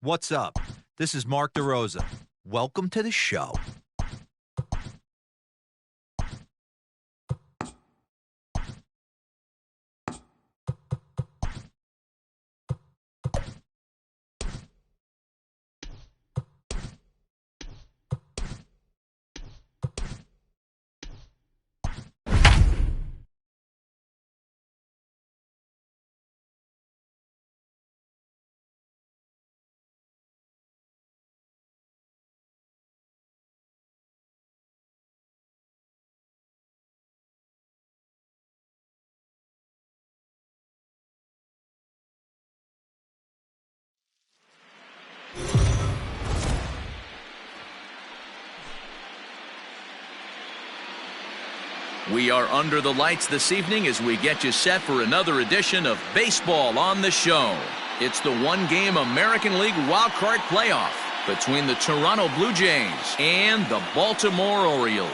What's up? This is Mark DeRosa. Welcome to the show. We are under the lights this evening as we get you set for another edition of Baseball on the Show. It's the one-game American League wildcard playoff between the Toronto Blue Jays and the Baltimore Orioles.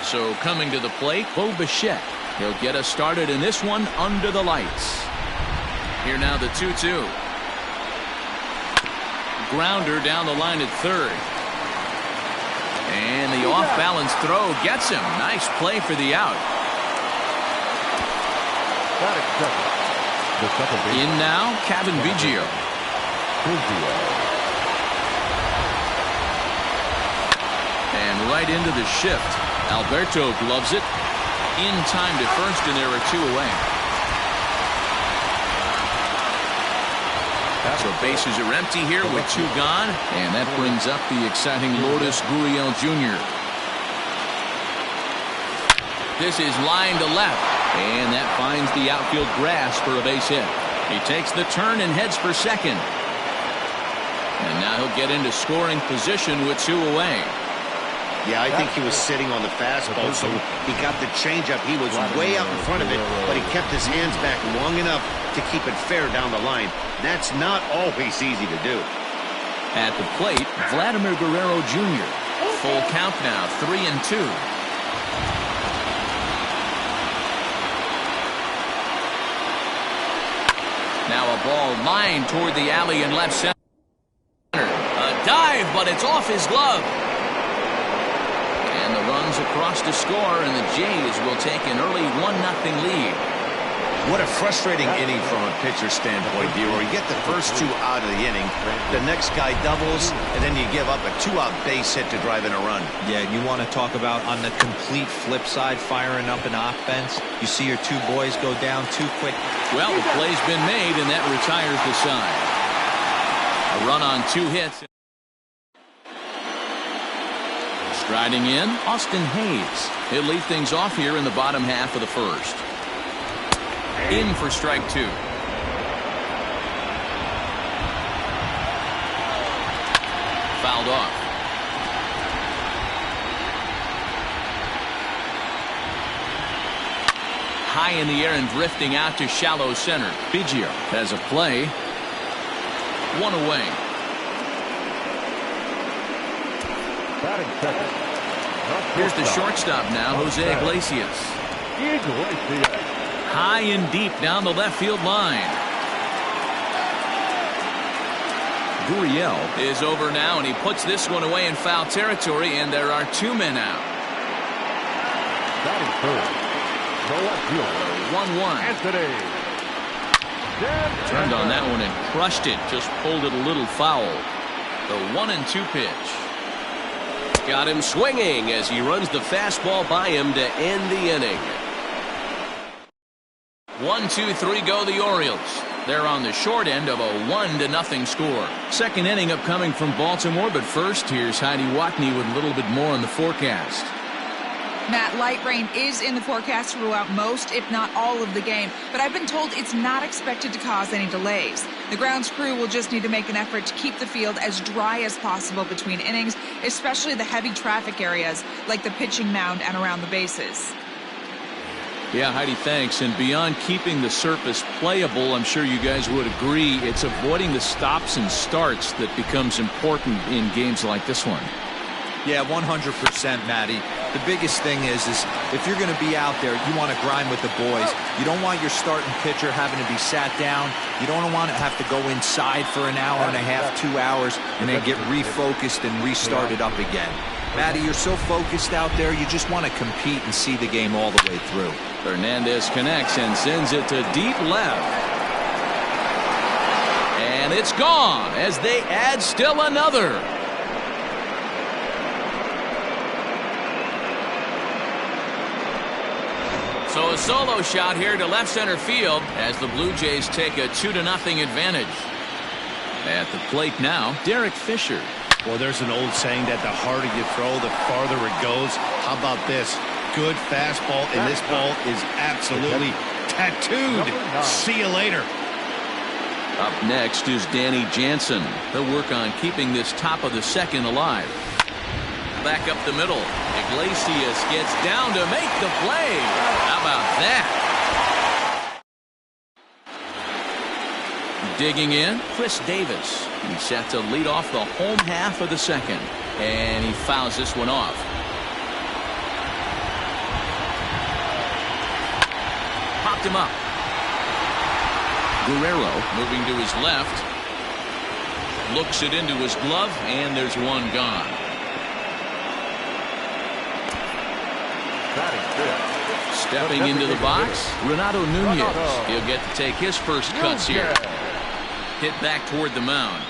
So coming to the plate, Bo Bichette. He'll get us started in this one under the lights. Here now the 2-2. Grounder down the line at third. And the off-balance throw gets him. Nice play for the out. In now, Cavan Biggio. And right into the shift. Alberto gloves it. In time to first, and there are two away. So bases are empty here with two gone, and that brings up the exciting Lourdes Gurriel Jr. This is line to left, and that finds the outfield grass for a base hit. He takes the turn and heads for second. And now he'll get into scoring position with two away. Yeah, I think he was sitting on the fastball, so he got the changeup. He was way out in front of it, but he kept his hands back long enough to keep it fair down the line. That's not always easy to do. At the plate, Vladimir Guerrero Jr. Full count now, 3-2. Now a ball lined toward the alley in left center. A dive, but it's off his glove. And the runs across to score, and the Jays will take an early 1-0 lead. What a frustrating inning from a pitcher standpoint, viewer. You get the first two out of the inning, the next guy doubles, and then you give up a two-out base hit to drive in a run. Yeah, you want to talk about on the complete flip side, firing up an offense. You see your two boys go down too quick. Well, the play's been made, and that retires the side. A run on two hits. Striding in, Austin Hayes. He'll lead things off here in the bottom half of the first. In for strike two. Fouled off. High in the air and drifting out to shallow center. Biggio has a play. One away. Here's the shortstop now, Jose Iglesias. High and deep down the left field line. Gurriel is over now, and he puts this one away in foul territory, and there are two men out. 1-1. Turned on that one and crushed it. Just pulled it a little foul. The 1-2 pitch. Got him swinging as he runs the fastball by him to end the inning. 1-2-3 go the Orioles. They're on the short end of a 1-0 score. Second inning upcoming from Baltimore, but first here's Heidi Watney with a little bit more on the forecast. Matt, light rain is in the forecast throughout most, if not all, of the game, but I've been told it's not expected to cause any delays. The grounds crew will just need to make an effort to keep the field as dry as possible between innings, especially the heavy traffic areas like the pitching mound and around the bases. Yeah, Heidi, thanks. And beyond keeping the surface playable, I'm sure you guys would agree, it's avoiding the stops and starts that becomes important in games like this one. Yeah, 100%, Matty. The biggest thing is if you're going to be out there, you want to grind with the boys. You don't want your starting pitcher having to be sat down. You don't want to have to go inside for an hour and a half, 2 hours, and then get refocused and restarted up again. Matty, you're so focused out there, you just want to compete and see the game all the way through. Hernandez connects and sends it to deep left. And it's gone as they add still another. So a solo shot here to left center field as the Blue Jays take a 2-0 advantage. At the plate now, Derek Fisher. Well, there's an old saying that the harder you throw, the farther it goes. How about this? Good fastball, and this ball is absolutely tattooed. See you later. Up next is Danny Jansen. He'll work on keeping this top of the second alive. Back up the middle. Iglesias gets down to make the play. How about that? Digging in, Chris Davis. He's set to lead off the home half of the second. And he fouls this one off. Popped him up. Guerrero moving to his left. Looks it into his glove, and there's one gone. Stepping into the box, Renato Nunez. He'll get to take his first cuts here. Hit back toward the mound.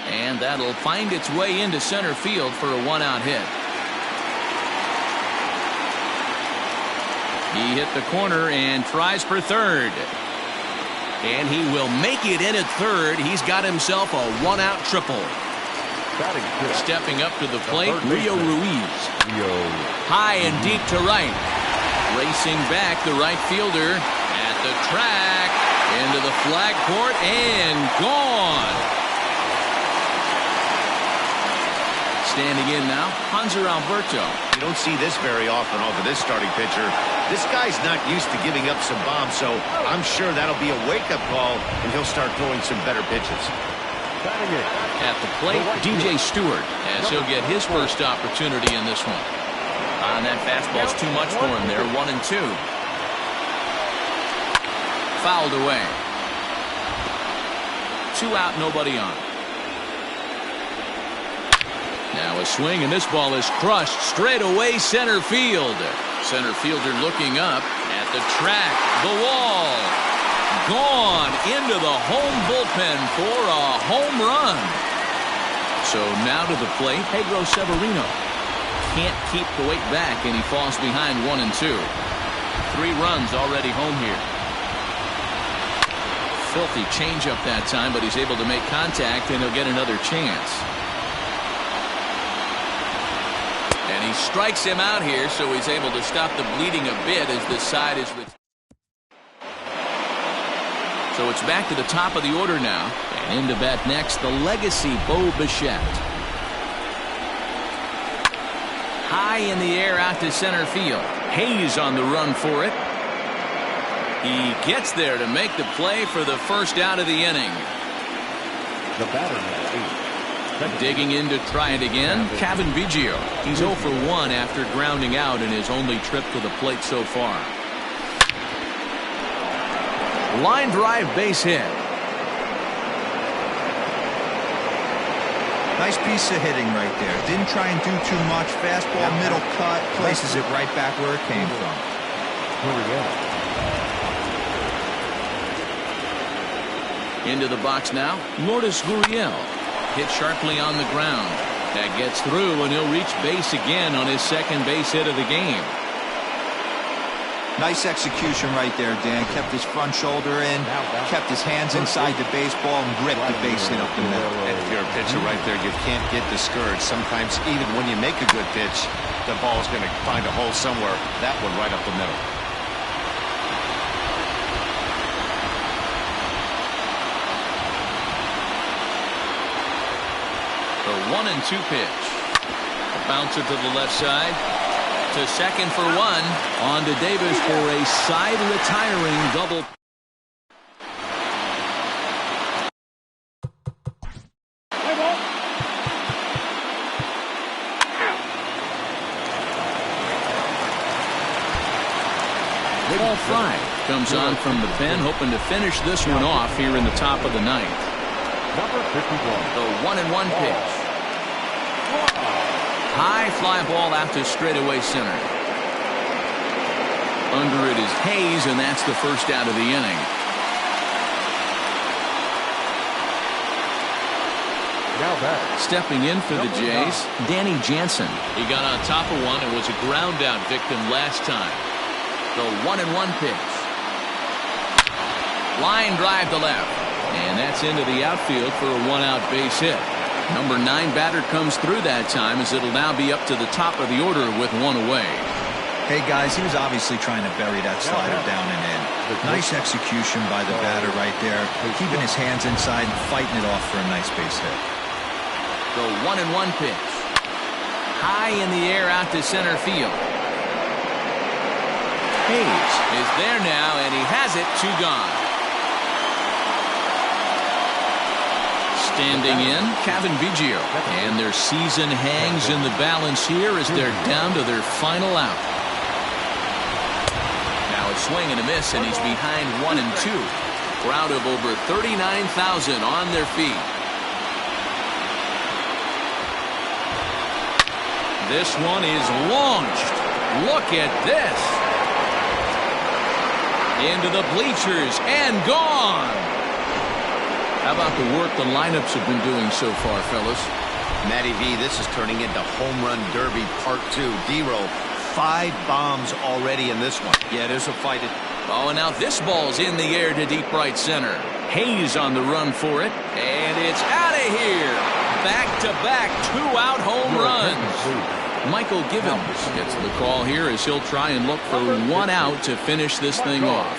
And that'll find its way into center field for a one-out hit. He hit the corner and tries for third. And he will make it in at third. He's got himself a one-out triple. Stepping up to the plate, Rio Ruiz. High and deep to right. Racing back, the right fielder at the track, into the flag court, and gone. Standing in now, Hanser Alberto. You don't see this very often off of this starting pitcher. This guy's not used to giving up some bombs, so I'm sure that'll be a wake-up call, and he'll start throwing some better pitches. At the plate, DJ Stewart, as he'll get his first opportunity in this one. And that fastball's too much for him there, 1-2. Fouled away. 2 out, nobody on. Now a swing, and this ball is crushed straight away center field. Center fielder looking up at the track. The wall. Gone into the home bullpen for a home run. So now to the plate, Pedro Severino. Can't keep the weight back, and he falls behind 1-2. 3 runs already home here. Filthy changeup that time, but he's able to make contact, and he'll get another chance. And he strikes him out here, so he's able to stop the bleeding a bit as this side is with. So it's back to the top of the order now. And in to bat next, the legacy Bo Bichette. High in the air out to center field. Hayes on the run for it. He gets there to make the play for the first out of the inning. The batter now, digging in to try it again, Kevin Biggio. He's 0 for 1 after grounding out in his only trip to the plate so far. Line drive base hit. Nice piece of hitting right there. Didn't try and do too much. Fastball, middle cut, places it right back where it came from. Into the box now, Lourdes Gurriel. Hit sharply on the ground. That gets through, and he'll reach base again on his second base hit of the game. Nice execution right there, Dan. Kept his front shoulder in, kept his hands inside the baseball, and ripped the base hit up the middle. And if you're a pitcher right there, you can't get discouraged. Sometimes even when you make a good pitch, the ball's going to find a hole somewhere. That one right up the middle. The 1-2 pitch. A bouncer to the left side. To second for 1. On to Davis for a side retiring double. Paul Fry comes on from the pen, hoping to finish this one off here in the top of the ninth. Number 51. The 1-1 pitch. High fly ball out to straightaway center. Under it is Hayes, and that's the first out of the inning. Now back. Stepping in for the Jays, Danny Jansen. He got on top of one and was a ground out victim last time. The 1-1 pitch. Line drive to left. And that's into the outfield for a one-out base hit. Number 9 batter comes through that time, as it'll now be up to the top of the order with one away. Hey, guys, he was obviously trying to bury that slider down and in. Nice execution by the batter right there, keeping his hands inside and fighting it off for a nice base hit. The 1-1 pitch. High in the air out to center field. Hayes is there now, and he has it, 2 gone. Standing in, Kevin Biggio. And their season hangs in the balance here as they're down to their final out. Now a swing and a miss, and he's behind 1 and 2. Crowd of over 39,000 on their feet. This one is launched. Look at this. Into the bleachers and gone. How about the work the lineups have been doing so far, fellas? Matty V, this is turning into Home Run Derby Part 2. D-Roll, 5 bombs already in this one. Yeah, there's a fight. Oh, and now this ball's in the air to deep right center. Hayes on the run for it, and it's out of here. Back-to-back 2-out home runs. Michael Givens gets the call here as he'll try and look for 1 out to finish this thing off.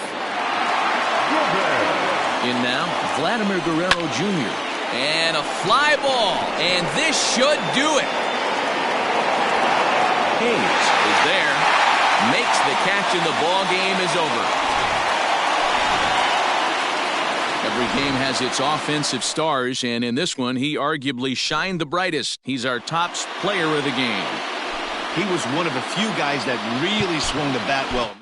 In now, Vladimir Guerrero Jr. And a fly ball, and this should do it. Hayes is there, makes the catch, and the ball game is over. Every game has its offensive stars, and in this one, he arguably shined the brightest. He's our top player of the game. He was one of a few guys that really swung the bat well.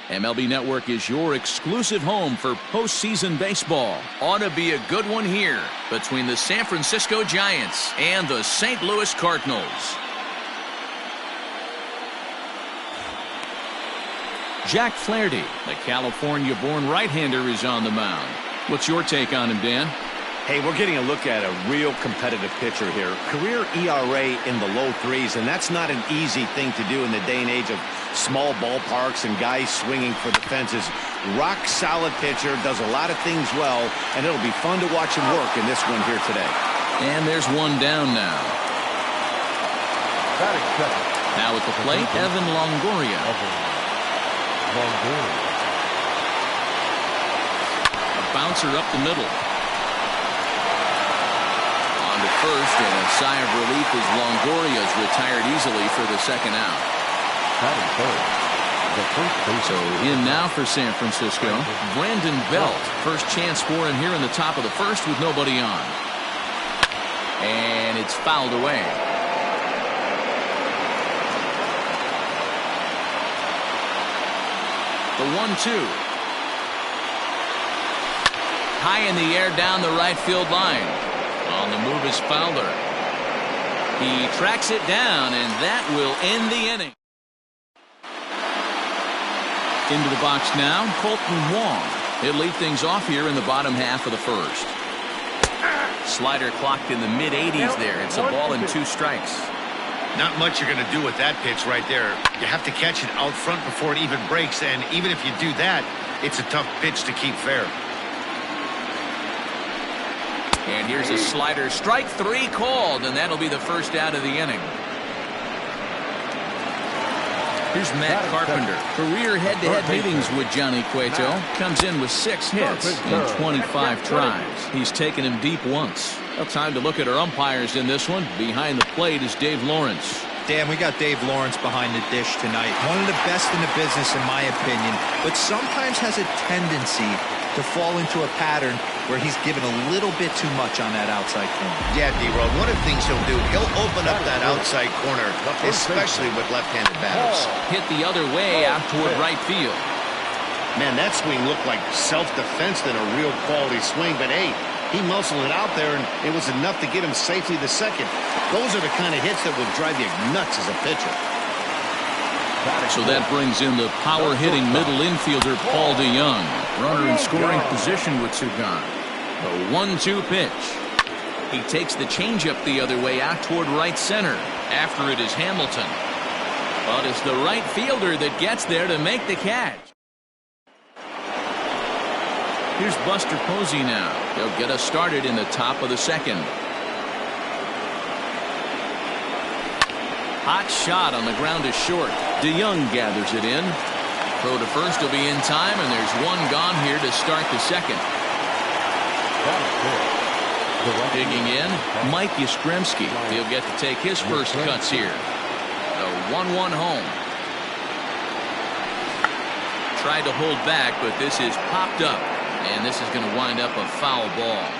MLB Network is your exclusive home for postseason baseball. Ought to be a good one here between the San Francisco Giants and the St. Louis Cardinals. Jack Flaherty, the California-born right-hander, is on the mound. What's your take on him, Dan? Hey, we're getting a look at a real competitive pitcher here. Career ERA in the low 3s, and that's not an easy thing to do in the day and age of small ballparks and guys swinging for the fences. Rock solid pitcher, does a lot of things well, and it'll be fun to watch him work in this one here today. And there's one down now. Now at the plate, Evan Longoria. A bouncer up the middle. On to first, and a sigh of relief as Longoria's retired easily for the second out. So in now for San Francisco, Brandon Belt. First chance for him here in the top of the first with nobody on. And it's fouled away. The 1-2. High in the air down the right field line. On the move is Fowler. He tracks it down, and that will end the inning. Into the box now, Colton Wong. He'll lead things off here in the bottom half of the first. Slider clocked in the mid-80s there. It's a ball and 2 strikes. Not much you're going to do with that pitch right there. You have to catch it out front before it even breaks, and even if you do that, it's a tough pitch to keep fair. And here's a slider. Strike 3 called, and that'll be the first out of the inning. Here's Matt Carpenter. Career head-to-head meetings with Johnny Cueto. Comes in with 6 hits in 25 tries. He's taken him deep once. Well, time to look at our umpires in this one. Behind the plate is Dave Lawrence. Dan, we got Dave Lawrence behind the dish tonight. One of the best in the business, in my opinion, but sometimes has a tendency to fall into a pattern where he's given a little bit too much on that outside corner. Yeah, D-Road, one of the things he'll do, he'll open up that outside corner, especially with left-handed batters. Hit the other way out toward right field. Man, that swing looked like self-defense than a real quality swing, but hey, he muscled it out there, and it was enough to get him safely to second. Those are the kind of hits that will drive you nuts as a pitcher. So that brings in the power-hitting middle infielder, Paul DeYoung. Runner in scoring position with 2 gone. The 1-2 pitch. He takes the changeup the other way out toward right center. After it is Hamilton. But it's the right fielder that gets there to make the catch. Here's Buster Posey now. He'll get us started in the top of the second. Hot shot on the ground is short. DeYoung gathers it in. Throw to first will be in time, and there's 1 gone here to start the second. Digging in, Mike Yastrzemski. He'll get to take his first cuts here. The 1-1 home. Tried to hold back, but this is popped up, and this is going to wind up a foul ball.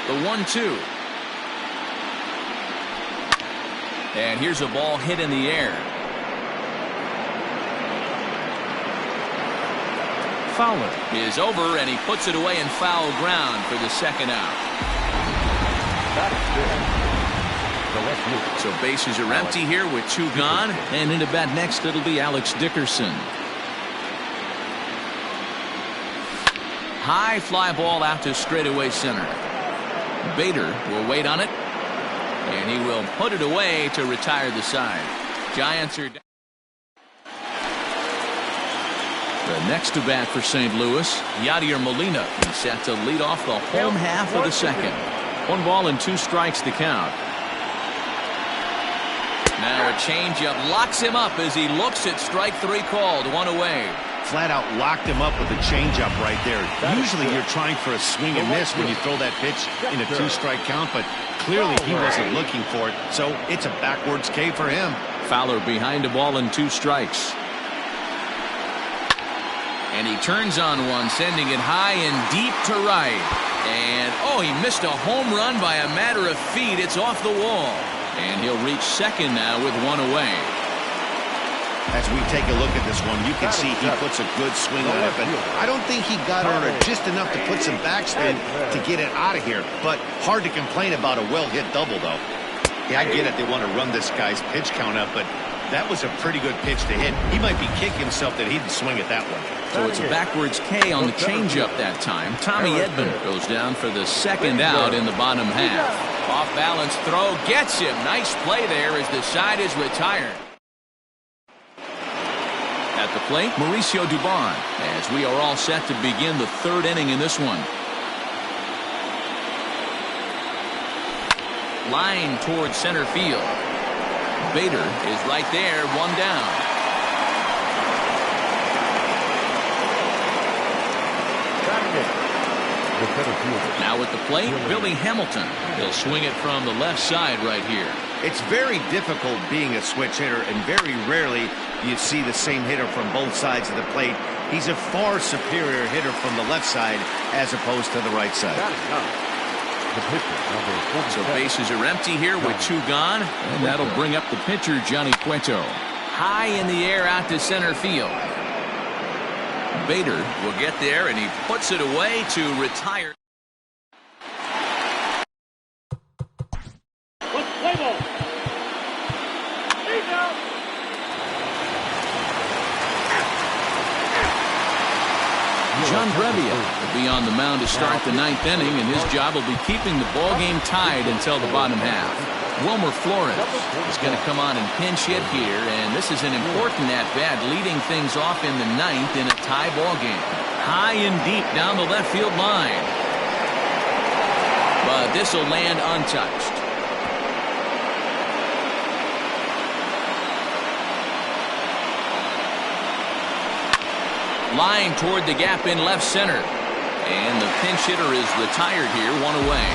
The 1-2. And here's a ball hit in the air. Fowler is over, and he puts it away in foul ground for the second out. So bases are empty here with 2 gone, and into bat next it'll be Alex Dickerson. High fly ball out to straightaway center. Bader will wait on it. And he will put it away to retire the side. Giants are down. The next to bat for St. Louis, Yadier Molina. He's set to lead off the home half of the second. 1 ball and 2 strikes to count. Now a changeup locks him up as he looks at strike 3 called. 1 away. Flat out locked him up with a changeup right there. Usually you're trying for a swing and miss when you throw that pitch in a 2-strike count, but clearly he wasn't looking for it, so it's a backwards K for him. Fowler behind a ball and 2 strikes. And he turns on one, sending it high and deep to right. And, oh, he missed a home run by a matter of feet. It's off the wall. And he'll reach second now with 1 away. As we take a look at this one, you can see he puts a good swing on it, but I don't think he got under just enough to put some backspin to get it out of here. But hard to complain about a well-hit double, though. Yeah, I get it. They want to run this guy's pitch count up, but that was a pretty good pitch to hit. He might be kicking himself that he didn't swing at that one. So it's a backwards K on the changeup that time. Tommy Edman goes down for the second out in the bottom half. Off-balance throw gets him. Nice play there as the side is retired. At the plate, Mauricio Dubon, as we are all set to begin the 3rd inning in this one. Line towards center field. Bader is right there, 1 down. Now at the plate, Billy Hamilton. He'll swing it from the left side right here. It's very difficult being a switch hitter, and very rarely you see the same hitter from both sides of the plate. He's a far superior hitter from the left side as opposed to the right side. So bases are empty here with 2 gone, and that'll bring up the pitcher, Johnny Cueto. High in the air out to center field. Bader will get there, and he puts it away to retire. John Brebbia will be on the mound to start the ninth inning, and his job will be keeping the ball game tied until the bottom half. Wilmer Flores is going to come on and pinch hit here, and this is an important at-bat, leading things off in the ninth in a tie ball game. High and deep down the left field line. But this will land untouched. Line toward the gap in left center. And the pinch hitter is retired here, one away.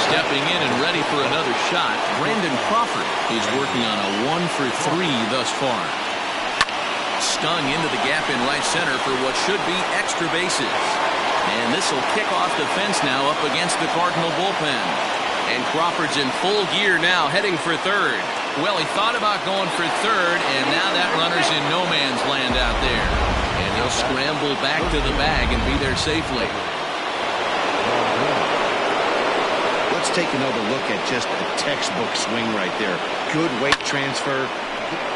Stepping in and ready for another shot, Brandon Crawford. He's working on a 1-for-3 thus far. Stung into the gap in right center for what should be extra bases. And this will kick off the fence now up against the Cardinal bullpen. And Crawford's in full gear now, heading for third. Well, he thought about going for third, and now that runner's in no man's land out there. And he'll scramble back to the bag and be there safely. Let's take another look at just a textbook swing right there. Good weight transfer.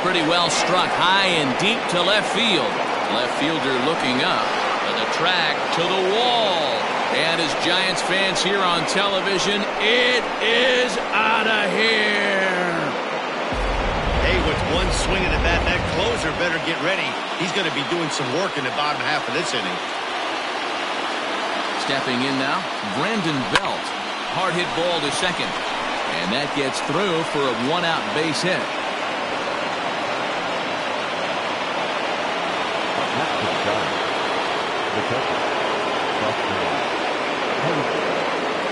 Pretty well struck high and deep to left field. Left fielder looking up to the track, to the wall. And as Giants fans here on television, it is out of here. Hey, with one swing of the bat, that closer better get ready. He's going to be doing some work in the bottom half of this inning. Stepping in now, Brandon Belt. Hard hit ball to second. And that gets through for a one-out base hit.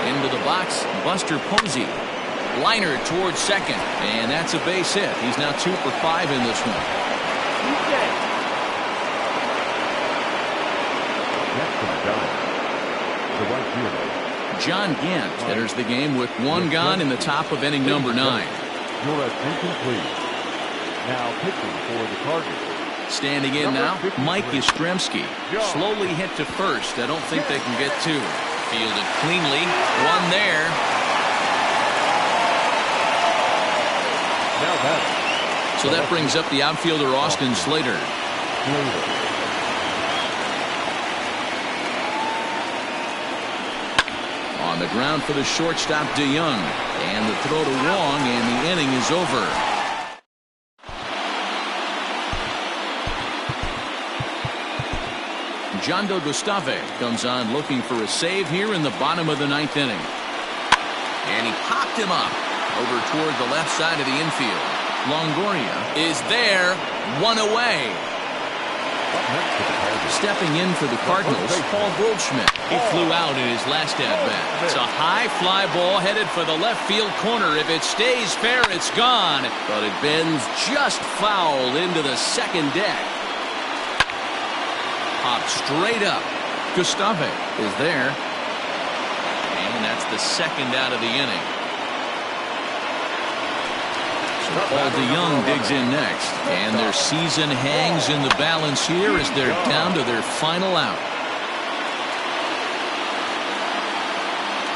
Into the box, Buster Posey. Liner towards second, and that's a base hit. He's now 2 for 5 in this one. John Gant enters the game with one gone in the top of inning number 9. Your attention, please. Now pitching for the Cardinals. Standing in now, Mike Yastrzemski. Slowly hit to first. I don't think they can get two. Fielded cleanly. One there. So that brings up the outfielder Austin Slater. On the ground for the shortstop DeYoung. And the throw to Wong, and the inning is over. Jondo Gustave comes on looking for a save here in the bottom of the 9th inning. And he popped him up over toward the left side of the infield. Longoria is there, one away. Stepping in for the Cardinals, Paul Goldschmidt. He flew out in his last at-bat. It's a high fly ball headed for the left field corner. If it stays fair, it's gone. But it bends just foul into the second deck. Popped straight up. Gustave is there. And that's the second out of the inning. Paul DeYoung digs in next, and their season hangs in the balance here as they're down to their final out.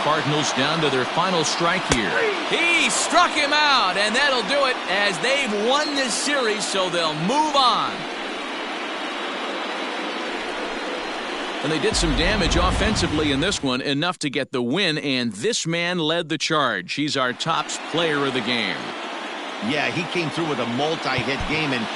Cardinals down to their final strike here. He struck him out, and that'll do it as they've won this series, so they'll move on. And they did some damage offensively in this one, enough to get the win, and this man led the charge. He's our top player of the game. Yeah, he came through with a multi-hit game, and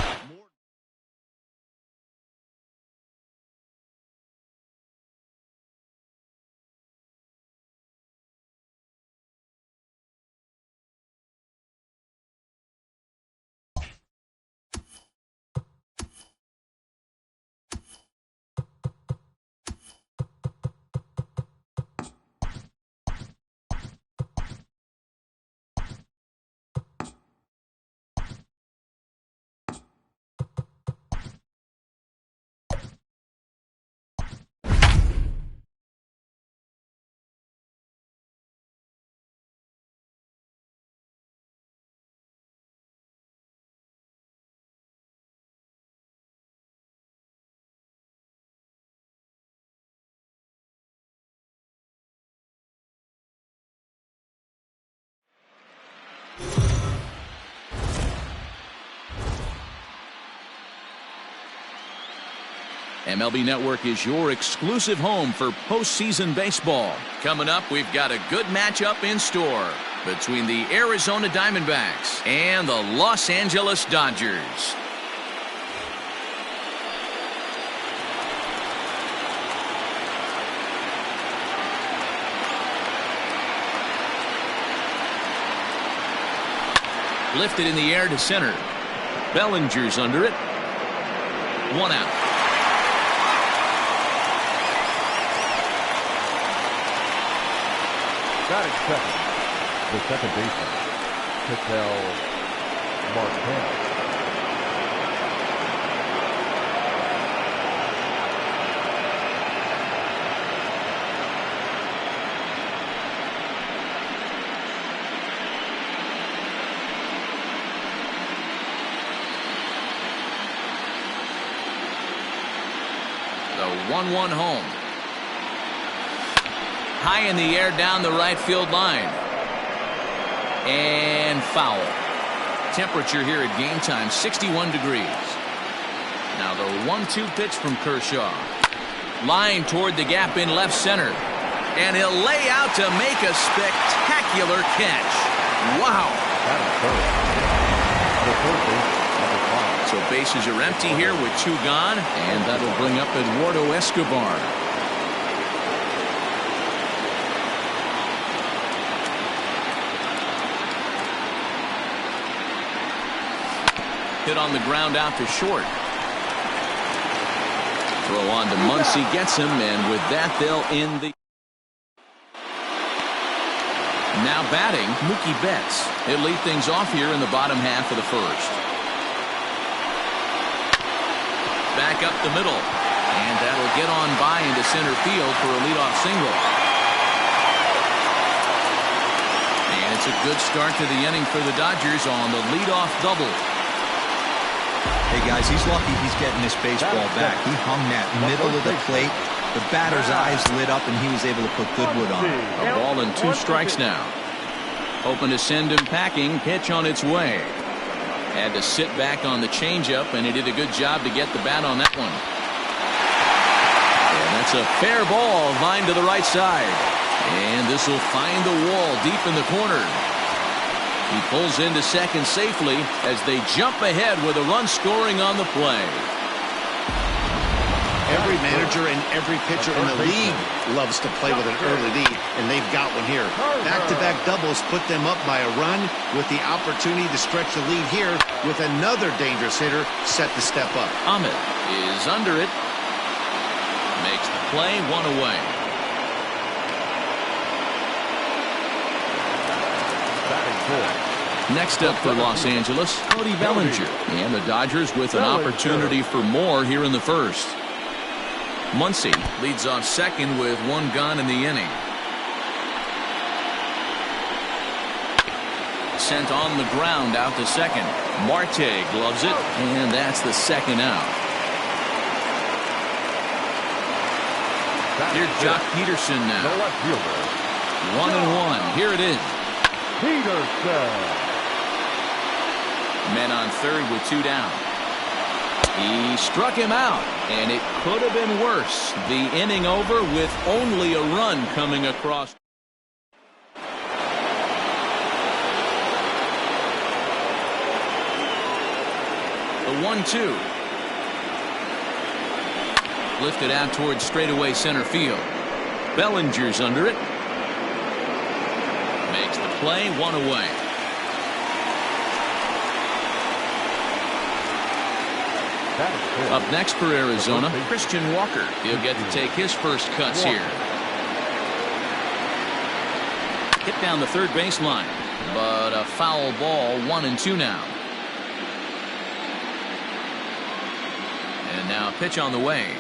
MLB Network is your exclusive home for postseason baseball. Coming up, we've got a good matchup in store between the Arizona Diamondbacks and the Los Angeles Dodgers. Lifted in the air to center. Bellinger's under it. 1 out. Batting second, the second baseman, Ketel Marte. The 1-1 home. High in the air down the right field line. And foul. Temperature here at game time, 61 degrees. Now the 1-2 pitch from Kershaw. Line toward the gap in left center. And he'll lay out to make a spectacular catch. Wow. So bases are empty here with 2 gone. And that'll bring up Eduardo Escobar. Hit on the ground out to short. Throw on to Muncy, gets him, and with that they'll end the... Now batting, Mookie Betts. He'll lead things off here in the bottom half of the first. Back up the middle. And that'll get on by into center field for a leadoff single. And it's a good start to the inning for the Dodgers on the leadoff double. Hey, guys, he's lucky he's getting this baseball back. He hung that middle of the plate. The batter's eyes lit up, and he was able to put good wood on it. A ball and 2 strikes now. Hoping to send him packing. Pitch on its way. Had to sit back on the changeup, and he did a good job to get the bat on that one. And that's a fair ball, lined to the right side. And this will find the wall deep in the corner. He pulls into second safely as they jump ahead with a run scoring on the play. Every manager and every pitcher in the league loves to play with an early lead, and they've got one here. Back-to-back doubles put them up by a run with the opportunity to stretch the lead here with another dangerous hitter set to step up. Ahmed is under it. Makes the play, 1 away. Next up for Los Angeles, Cody Bellinger. And the Dodgers with an opportunity for more here in the first. Muncy leads off second with 1 gone in the inning. Sent on the ground out to second. Marte gloves it, and that's the 2nd out. Here's Jock Peterson now. 1-1. Here it is. Peterson. Men on third with 2 down. He struck him out, and it could have been worse. The inning over with only a run coming across. The 1-2. Lifted out towards straightaway center field. Bellinger's under it. Makes the play, 1 away. Up next for Arizona, Christian Walker. He'll get to take his first cuts here. Hit down the third baseline, but a foul ball, 1-2 now. And now a pitch on the way.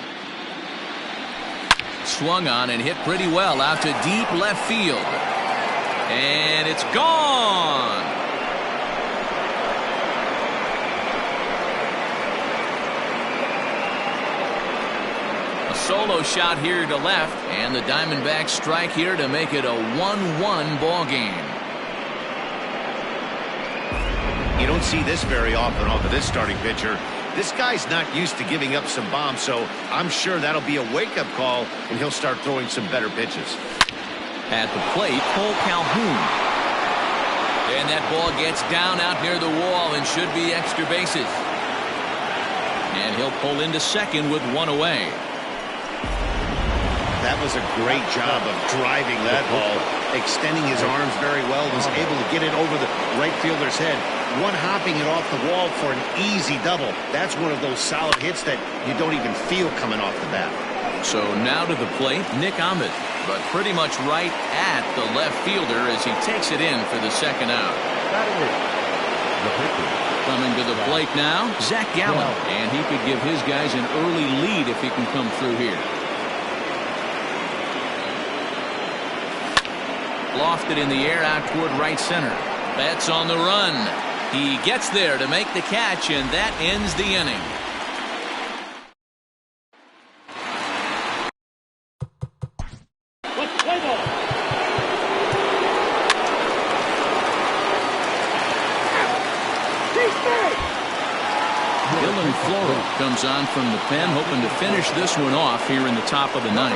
Swung on and hit pretty well out to deep left field. And it's gone. Solo shot here to left, and the Diamondbacks strike here to make it a 1-1 ball game. You don't see this very often off of this starting pitcher. This guy's not used to giving up some bombs, so I'm sure that'll be a wake-up call, and he'll start throwing some better pitches. At the plate, Cole Calhoun. And that ball gets down out near the wall and should be extra bases. And he'll pull into second with one away. That was a great job of driving that ball, extending his arms very well, was able to get it over the right fielder's head, one-hopping it off the wall for an easy double. That's one of those solid hits that you don't even feel coming off the bat. So now to the plate, Nick Ahmed, but pretty much right at the left fielder as he takes it in for the second out. Coming to the plate now, Zach Gallen, and he could give his guys an early lead if he can come through here. Lofted in the air out toward right center. Betts on the run. He gets there to make the catch, and that ends the inning. Dylan Floro comes on from the pen, hoping to finish this one off here in the top of the ninth.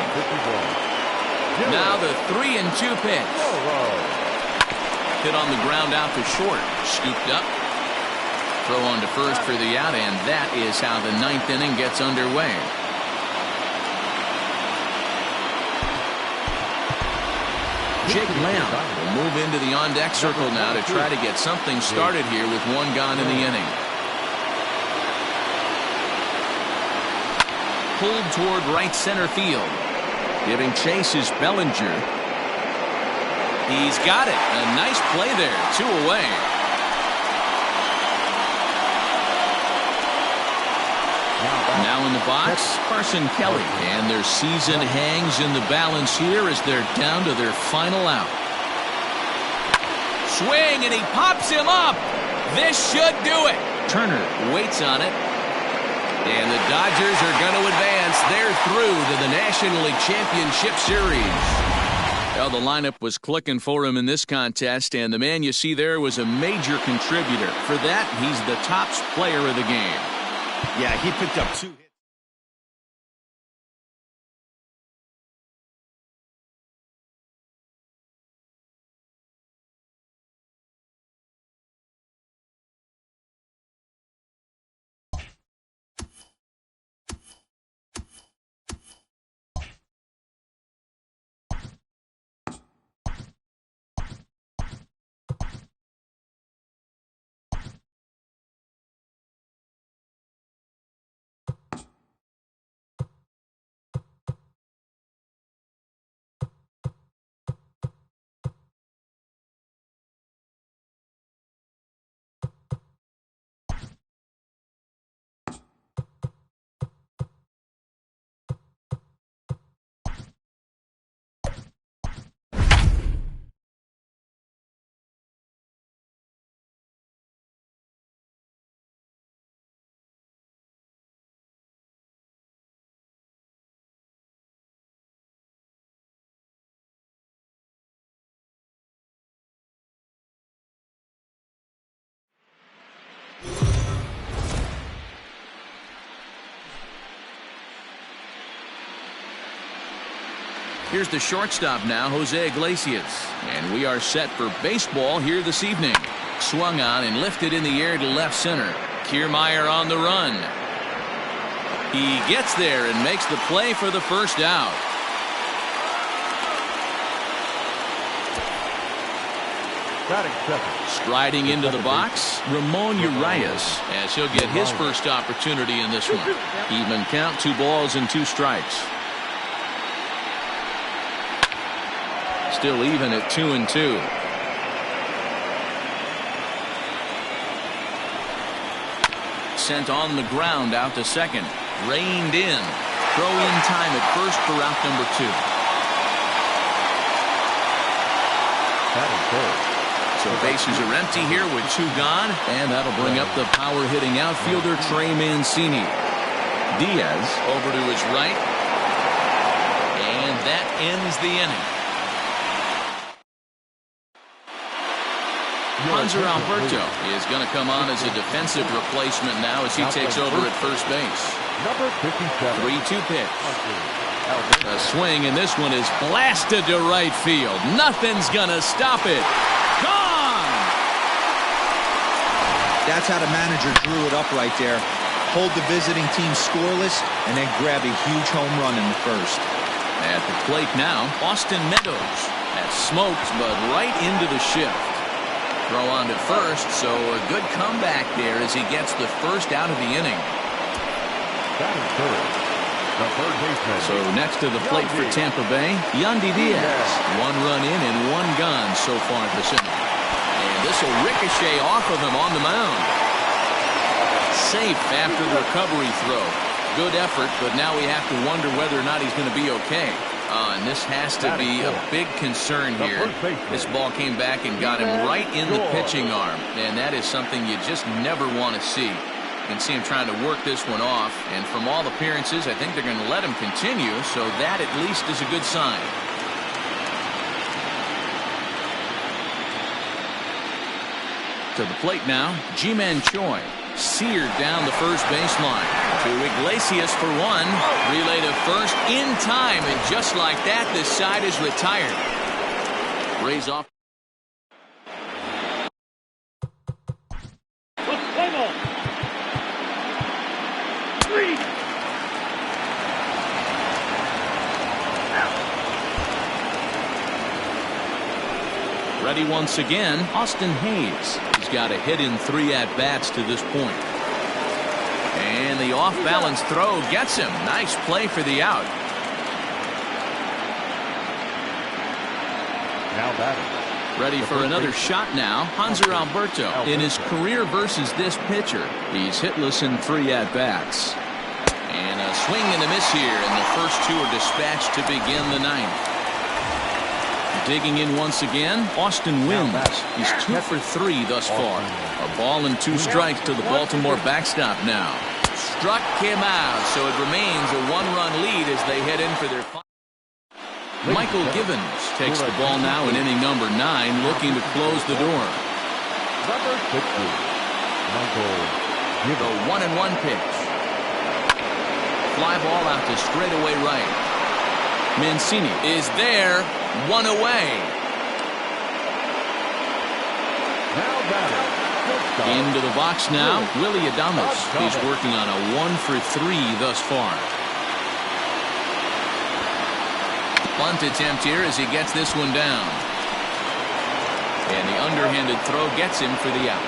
Now the 3-2 pitch. Hit on the ground out to short. Scooped up. Throw on to first for the out, and that is how the ninth inning gets underway. Jake Lamb will move into the on-deck circle now to try to get something started here with one gone in the inning. Pulled toward right center field. Giving chase is Bellinger. He's got it. A nice play there. 2 away. Now in the box, Carson Kelly. And their season hangs in the balance here as they're down to their final out. Swing, and he pops him up. This should do it. Turner waits on it. And the Dodgers are going to advance. They're through to the National League Championship Series. Well, the lineup was clicking for him in this contest, and the man you see there was a major contributor. For that, he's the top player of the game. Yeah, he picked up 2 hits. Here's the shortstop now, Jose Iglesias. And we are set for baseball here this evening. Swung on and lifted in the air to left center. Kiermaier on the run. He gets there and makes the play for the first out. Striding into the box, Ramon Urias, as he'll get his first opportunity in this one. Even count, 2 balls and 2 strikes. Still even at 2-2. Sent on the ground out to second. Reined in. Throw in time at first for out number 2. So bases are empty here with 2 gone, and that'll bring up the power-hitting outfielder Trey Mancini. Diaz over to his right, and that ends the inning. Hanser Alberto is going to come on as a defensive replacement now as he takes over at first base. Number 57. 3-2 pitch. A swing, and this one is blasted to right field. Nothing's going to stop it. Gone! That's how the manager drew it up right there. Hold the visiting team scoreless and then grab a huge home run in the first. At the plate now, Austin Meadows. That smoked, but right into the shift. Throw on to first, so a good comeback there as he gets the first out of the inning. Batting third, the third baseman. So next to the plate for Tampa Bay, Yandy Diaz. 1 run in and 1 gone so far this inning. And this will ricochet off of him on the mound. Safe after the recovery throw. Good effort, but now we have to wonder whether or not he's going to be okay. And this has to be a big concern here. This ball came back and got him right in the pitching arm, and that is something you just never want to see. You can see him trying to work this one off, and from all appearances, I think they're going to let him continue, so that at least is a good sign. To the plate now, Ji-Man Choi. Seared down the first baseline. To Iglesias for 1. Relay to first in time, and just like that, this side is retired. Rays off. Ready once again, Austin Hayes. He's got a hit in 3 at-bats to this point. And the off-balance throw gets him. Nice play for the out. Now batting. Ready for another shot now, Hanser Alberto. In his career versus this pitcher, he's hitless in 3 at-bats. And a swing and a miss here, and the first 2 are dispatched to begin the 9th. Digging in once again, Austin Wynns. He's 2 for 3 thus far. A ball and 2 strikes to the Baltimore backstop now. Struck him out, so it remains a 1-run lead as they head in for their final. Michael Givens takes the ball now in inning number 9, looking to close the door. Number 60, Michael Givens. The 1-1 pitch. Fly ball out to straightaway right. Mancini is there. 1 away. Now batting. Into the box now, Willy Adames. He's working on a 1 for 3 thus far. Bunt attempt here as he gets this one down. And the underhanded throw gets him for the out.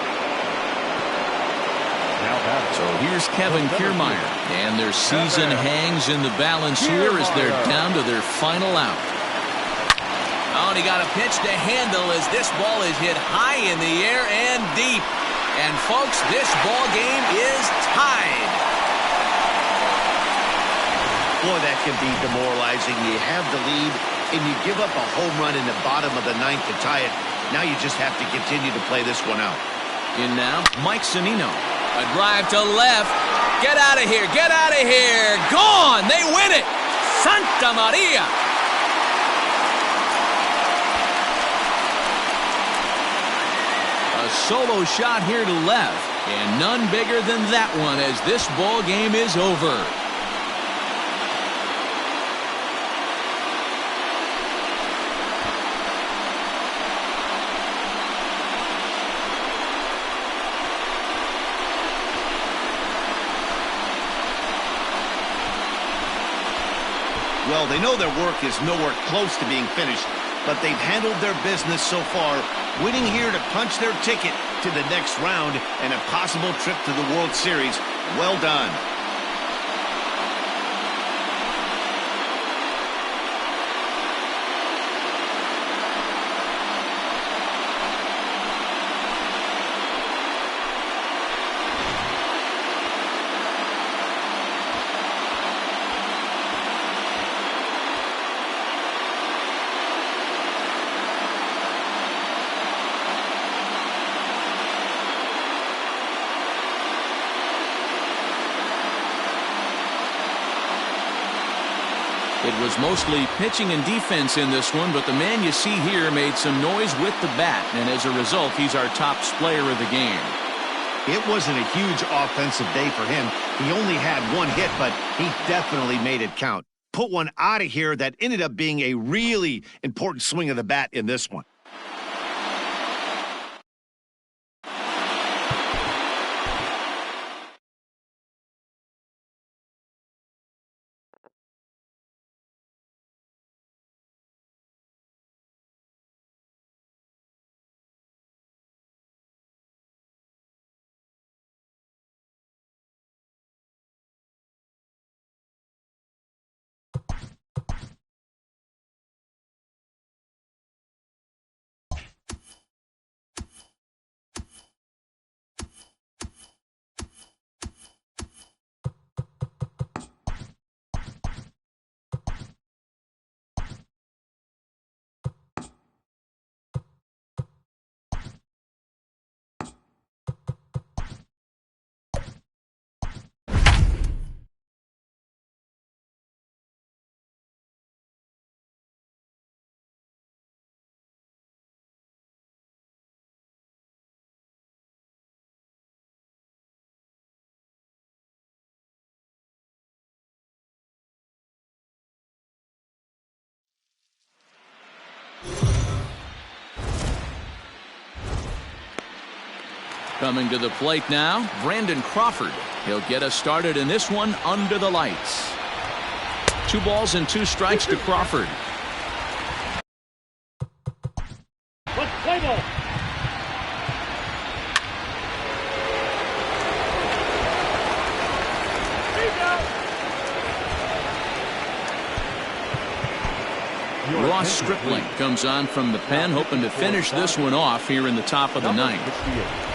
So here's Kevin Kiermaier. And their season hangs in the balance here as they're down to their final out. Oh, and he got a pitch to handle as this ball is hit high in the air and deep. And, folks, this ball game is tied. Boy, that can be demoralizing. You have the lead, and you give up a home run in the bottom of the 9th to tie it. Now you just have to continue to play this one out. In now, Mike Zunino. A drive to left. Get out of here. Get out of here. Gone. They win it. Santa Maria. A solo shot here to left. And none bigger than that one as this ball game is over. Well, they know their work is nowhere close to being finished, but they've handled their business so far, winning here to punch their ticket to the next round and a possible trip to the World Series. Well done. It was mostly pitching and defense in this one, but the man you see here made some noise with the bat, and as a result, he's our top player of the game. It wasn't a huge offensive day for him. He only had one hit, but he definitely made it count. Put one out of here that ended up being a really important swing of the bat in this one. Coming to the plate now, Brandon Crawford. He'll get us started in this one under the lights. 2 balls and 2 strikes to Crawford. Let's play ball. Ross Stripling comes on from the pen, hoping to finish this one off here in the top of the 9th.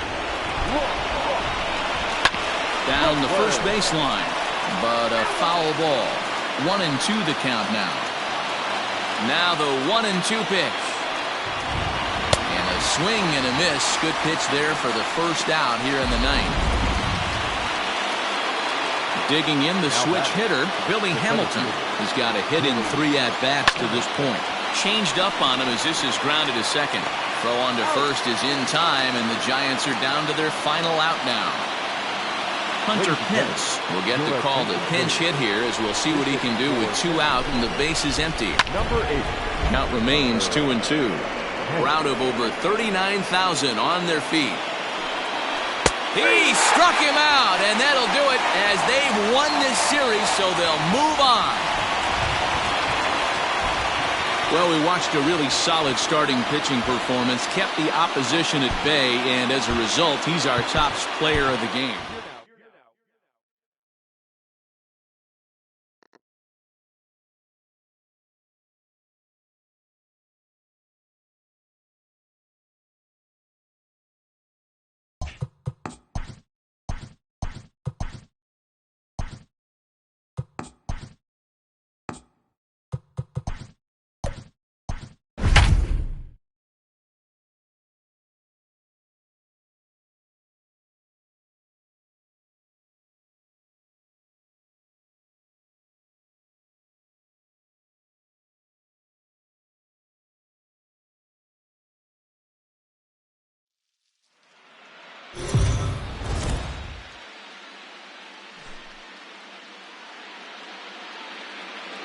Down the first baseline, but a foul ball. 1-2 the count now. Now the 1-2 pitch. And a swing and a miss. Good pitch there for the first out here in the 9th. Digging in the switch hitter, Billy Hamilton. He's got a hit in 3 at-bats to this point. Changed up on him as this is grounded to second. Throw on to first is in time, and the Giants are down to their final out now. Hunter Pence will get the call to pinch hit here, as we'll see what he can do with 2 out and the base is empty. Number 8. Count remains 2-2. Crowd of over 39,000 on their feet. He struck him out, and that'll do it as they've won this series, so they'll move on. Well, we watched a really solid starting pitching performance, kept the opposition at bay, and as a result, he's our top player of the game.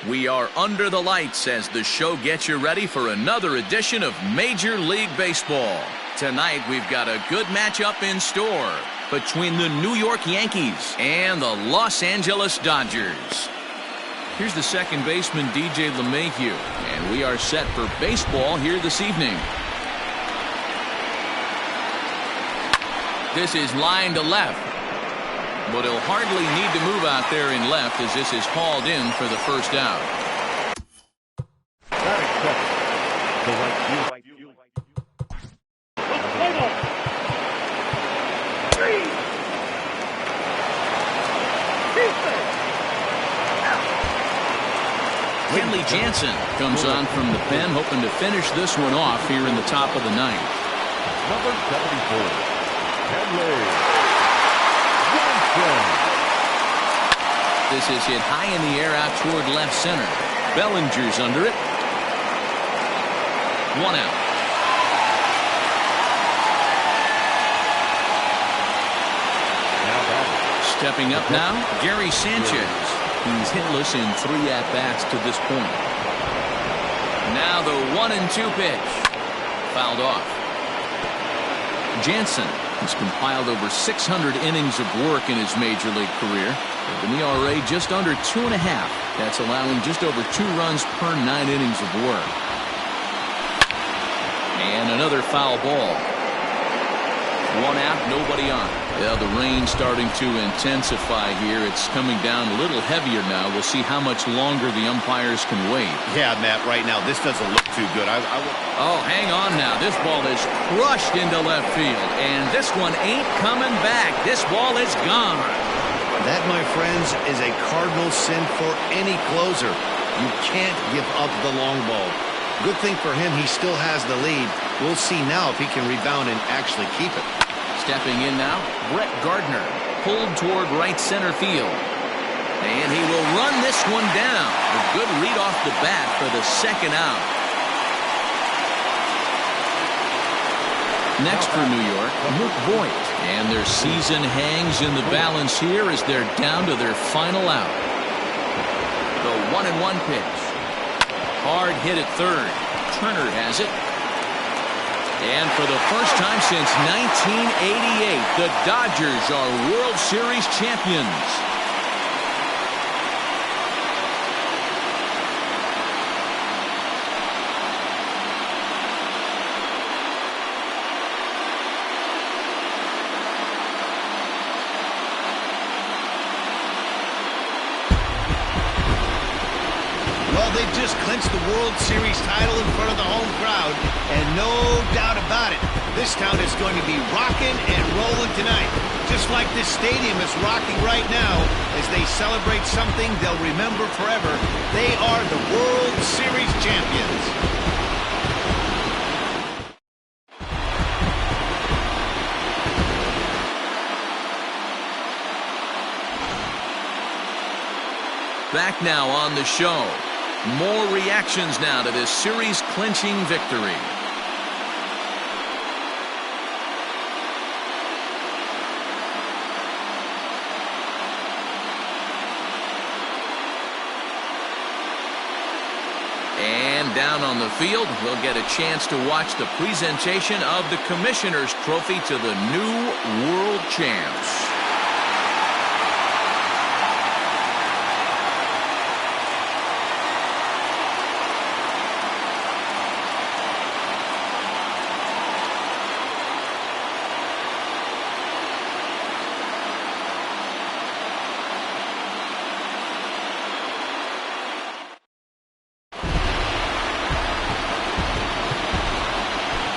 We are under the lights as the show gets you ready for another edition of Major League Baseball. Tonight we've got a good matchup in store between the New York Yankees and the Los Angeles Dodgers. Here's the second baseman, DJ LeMahieu, and we are set for baseball here this evening. This is line to left. But he'll hardly need to move out there in left as this is hauled in for the first out. Kenley Jansen comes on from the pen, hoping to finish this one off here in the top of the 9th. Number 74, Kenley. This is hit high in the air out toward left center. Bellinger's under it. 1 out. Stepping up now, Gary Sanchez. He's hitless in 3 at-bats to this point. Now the 1-2 pitch. Fouled off. Jansen has compiled over 600 innings of work in his major league career, with an ERA just under 2.5. That's allowing just over 2 runs per 9 innings of work. And another foul ball. 1 out, nobody on. Yeah, the rain starting to intensify here. It's coming down a little heavier now. We'll see how much longer the umpires can wait. Yeah, Matt, right now this doesn't look too good. Oh, hang on now. This ball is crushed into left field, and this one ain't coming back. This ball is gone. That, my friends, is a cardinal sin for any closer. You can't give up the long ball. Good thing for him, he still has the lead. We'll see now if he can rebound and actually keep it. Stepping in now, Brett Gardner, pulled toward right center field. And he will run this one down. A good read off the bat for the second out. Next for New York, Luke Voit. And their season hangs in the balance here as they're down to their final out. The 1-1 pitch. Hard hit at third. Turner has it. And for the first time since 1988, the Dodgers are World Series champions. Well, they've just clinched the World Series title in front of the home crowd, and no doubt about it, this town is going to be rocking and rolling tonight. Just like this stadium is rocking right now as they celebrate something they'll remember forever. They are the World Series champions. Back now on the show. More reactions now to this series-clinching victory. And down on the field, we'll get a chance to watch the presentation of the Commissioner's Trophy to the new World Champs.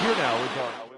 Here now is our